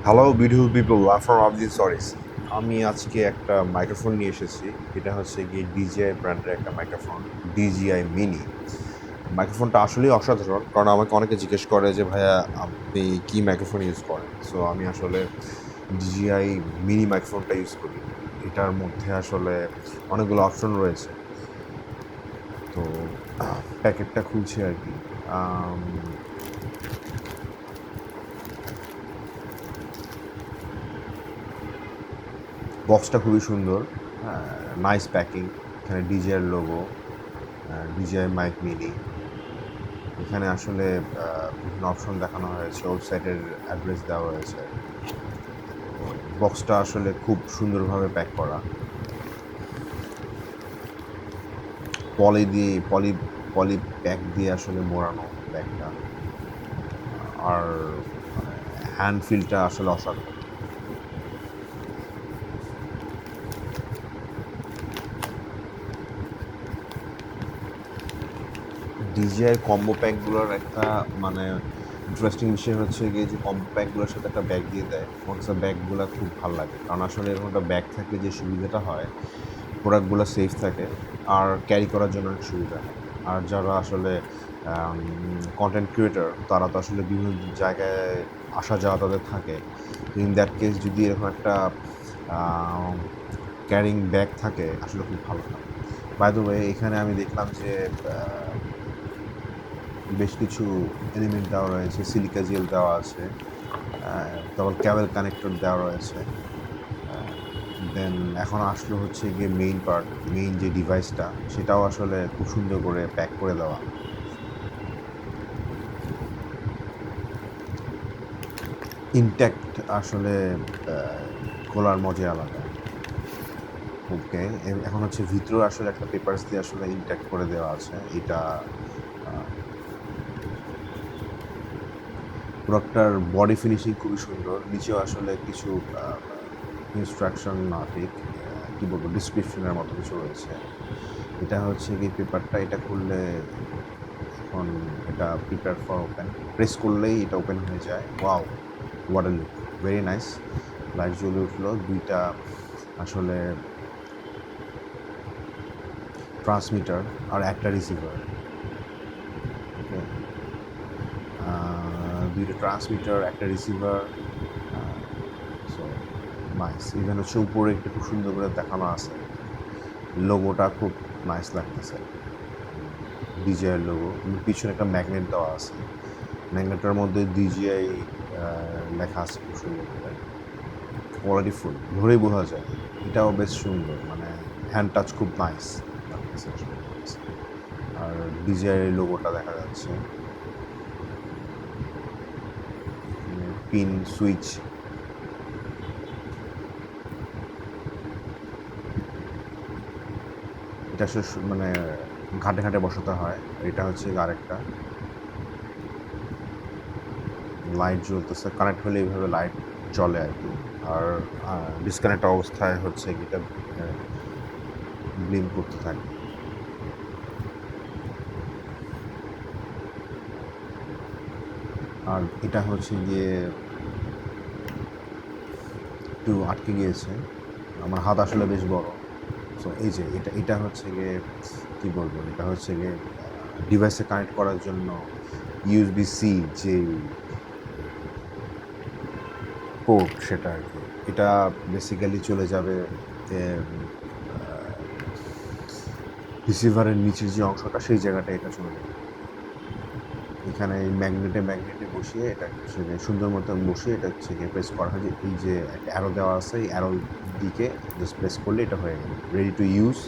Hello beautiful people, from আবদিন সরিস। আমি আজকে একটা মাইক্রোফোন নিয়ে এসেছি। এটা হচ্ছে গিয়ে ডিজিআই ব্র্যান্ডের একটা মাইক্রোফোন, ডিজিআই মিনি। মাইক্রোফোনটা আসলেই অসাধারণ, কারণ আমাকে অনেকে জিজ্ঞেস করে যে ভাইয়া আপনি কি মাইক্রোফোন ইউজ করেন। সো আমি আসলে ডিজিআই মিনি মাইক্রোফোনটা ইউজ করি। এটার মধ্যে আসলে অনেকগুলো অপশন রয়েছে। তো প্যাকেটটা খুলছি আর কি। আম, বক্সটা খুবই সুন্দর। হ্যাঁ, নাইস প্যাকিং। এখানে DJI logo, DJI mic mini. এখানে আসলে বিভিন্ন অপশন দেখানো হয়েছে, ওয়েবসাইটের অ্যাড্রেস দেওয়া হয়েছে। তো বক্সটা আসলে খুব সুন্দরভাবে প্যাক করা, পলি দিয়ে পলি পলি প্যাক দিয়ে আসলে মোড়ানো ব্যাগটা। আর মানে হ্যান্ড ফিলটা আসলে অসাধারণ। ডিজিআই কম্বো প্যাকগুলোর একটা মানে ইন্টারেস্টিং বিষয় হচ্ছে গিয়ে যে কম্বো প্যাকগুলোর সাথে একটা ব্যাগ দিয়ে দেয়। আমার কাছে ব্যাগগুলো খুব ভালো লাগে, কারণ আসলে এরকম একটা ব্যাগ থাকলে যে সুবিধাটা হয়, প্রোডাক্টগুলো সেফ থাকে আর ক্যারি করার জন্য অনেক সুবিধা হয়। আর যারা আসলে কন্টেন্ট ক্রিয়েটর, তারা তো আসলে বিভিন্ন জায়গায় আসা যাওয়া তাদের থাকে। ইন দ্যাট কেস যদি এরকম একটা ক্যারিং ব্যাগ থাকে আসলে খুব ভালো হয়। বাই দ্য ওয়ে, এখানে আমি দেখলাম যে বেশ কিছু এলিমেন্ট দেওয়া রয়েছে, সিলিকা জেল দেওয়া আছে, তারপর ক্যাবেল কানেক্টর দেওয়া রয়েছে। দেন এখন আসলো হচ্ছে গিয়ে মেইন পার্ট, মেইন যে ডিভাইসটা, সেটাও আসলে খুব সুন্দর করে প্যাক করে দেওয়া। ইনট্যাক্ট আসলে খোলার মজাই আলাদা। ওকে, এখন হচ্ছে ভিতরেও আসলে একটা পেপারস দিয়ে আসলে ইনট্যাক্ট করে দেওয়া আছে। এটা প্রোডাক্টটার বডি ফিনিশিং খুবই সুন্দর। নিচেও আসলে কিছু ইনস্ট্রাকশন না ঠিক কী বলবো, ডিসক্রিপশনের মতো কিছু রয়েছে। এটা হচ্ছে কি পেপারটা, এটা খুললে এখন এটা প্রিপেয়ার ফর ওপেন, প্রেস করলেই এটা ওপেন হয়ে যায়। Wow, what a look, very nice. Light জ্বলে উঠলো। দুইটা আসলে ট্রান্সমিটার আর একটা রিসিভার। ওকে, দুইটা ট্রান্সমিটার, একটা রিসিভার। So nice. ইভেন হচ্ছে উপরে একটু খুব সুন্দর করে দেখানো আছে, লোগোটা খুব নাইস লাগতেছে, ডিজিআই লোগো। পিছনে একটা ম্যাগনেট দেওয়া আছে, ম্যাগনেটের মধ্যে ডিজিআই লেখা আছে খুব সুন্দর করে। কোয়ালিটি ফুল, ধরেই বোঝা যায়। এটাও বেশ সুন্দর, মানে হ্যান্ড টাচ খুব নাইস লাগতেছে আসলে। আর ডিজিআই লোগোটা দেখা যাচ্ছে, পিন সুইচ। এটা আসলে মানে ঘাটে ঘাটে বসাতে হয়। এটা হচ্ছে আরেকটা, লাইট জ্বলতেছে, কানেক্ট হলে এইভাবে লাইট জ্বলে আর কি। আর ডিসকানেক্ট অবস্থায় হচ্ছে এটা ব্লিঙ্ক করতে থাকে। আর এটা হচ্ছে গিয়ে একটু আটকে গিয়েছে, আমার হাত আসলে বেশ বড়। সো এই যে এটা এটা হচ্ছে গিয়ে কী বলবো, এটা হচ্ছে গিয়ে ডিভাইসে কানেক্ট করার জন্য ইউএসবি সি যে পোর্ট, সেটা আর কি। এটা বেসিক্যালি চলে যাবে রিসিভারের নিচের যে অংশটা, সেই জায়গাটা এটা চলে যাবে। এখানে এই ম্যাগনেটে বসিয়ে এটা সেখানে সুন্দর মতন বসিয়ে এটা হচ্ছে গিয়ে প্রেস করা হয়। যে এই যে একটা অ্যারো দেওয়া আছে, এই অ্যারোর দিকে জাস্ট প্রেস করলে এটা হয়ে গেল, রেডি টু ইউজ।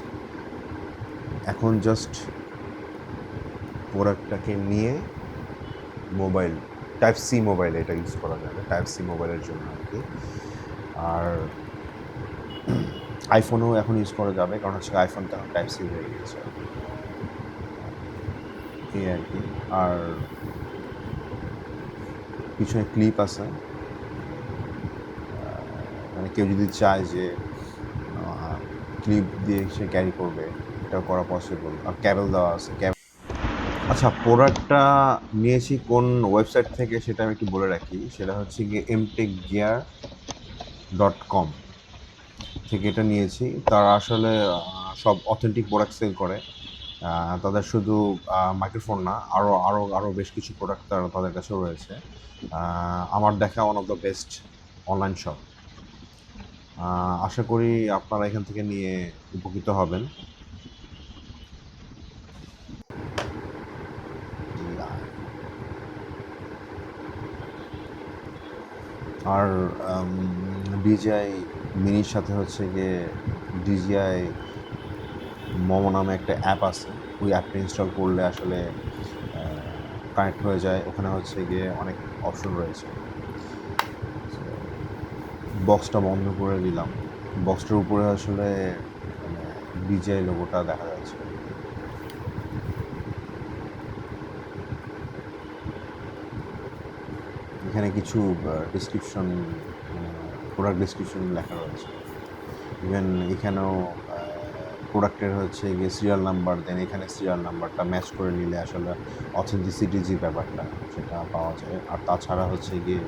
এখন জাস্ট প্রোডাক্টটাকে নিয়ে মোবাইল, টাইপ সি মোবাইলে এটা ইউজ করা যাবে, টাইপ সি মোবাইলের জন্য আর কি। আর আইফোনেও এখন ইউজ করা যাবে, কারণ হচ্ছে আইফোন তো এখন টাইপ সি হয়ে গিয়েছে, এই আর কি। আর পিছনে ক্লিপ আছে, মানে কেউ যদি চায় যে ক্লিপ দিয়ে সে ক্যারি করবে, এটাও করা পসিবল। আর ক্যাবেল দেওয়া আছে, আচ্ছা, প্রোডাক্টটা নিয়েছি কোন ওয়েবসাইট থেকে সেটা আমি একটু বলে রাখি। সেটা হচ্ছে গিয়ে mtechgear.com থেকে এটা নিয়েছি। তারা আসলে সব অথেন্টিক প্রোডাক্ট সেল করে। তাদের শুধু মাইক্রোফোন না, আরও বেশ কিছু প্রোডাক্ট তাদের কাছেও রয়েছে। আমার দেখা one of the best online shop. আশা করি আপনারা এখান থেকে নিয়ে উপকৃত হবেন। আর ডিজিআই মিনির সাথে হচ্ছে গিয়ে ডিজিআই মমো নামে একটা অ্যাপ আছে। ওই অ্যাপটা ইনস্টল করলে আসলে কানেক্ট হয়ে যায়। ওখানে হচ্ছে গিয়ে অনেক অপশন রয়েছে। বক্সটা বন্ধ করে দিলাম। বক্সটার উপরে আসলে মানে ডিজিআই লোগোটা দেখা যাচ্ছে। এখানে কিছু ডিসক্রিপশন, প্রোডাক্ট ডিসক্রিপশন লেখা রয়েছে। ইভেন এখানেও প্রোডাক্টের হচ্ছে গিয়ে সিরিয়াল নাম্বার, দেন এখানে সিরিয়াল নাম্বারটা ম্যাচ করে নিলে আসলে অথেন্টিসিটি যে ব্যাপারটা সেটা পাওয়া যায়। আর তাছাড়া হচ্ছে গিয়ে